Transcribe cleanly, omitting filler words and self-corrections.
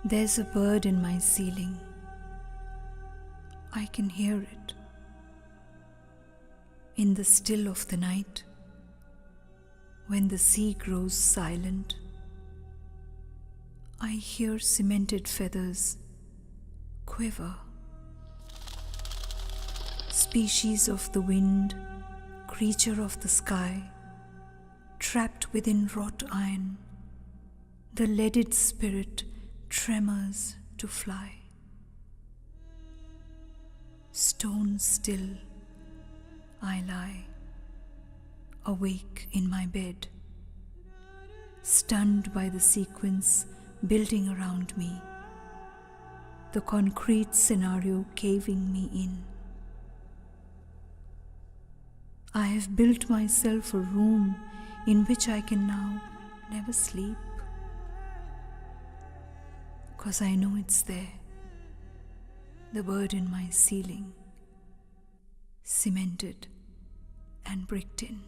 There's a bird in my ceiling. I can hear it. In the still of the night, when the sea grows silent, I hear cemented feathers quiver. Species of the wind, creature of the sky, trapped within wrought iron, the leaded spirit tremors to fly. Stone still, I lie, awake in my bed, stunned by the sequence building around me, the concrete scenario caving me in. I have built myself a room in which I can now never sleep, 'cause I know it's there, the bird in my ceiling, cemented and bricked in.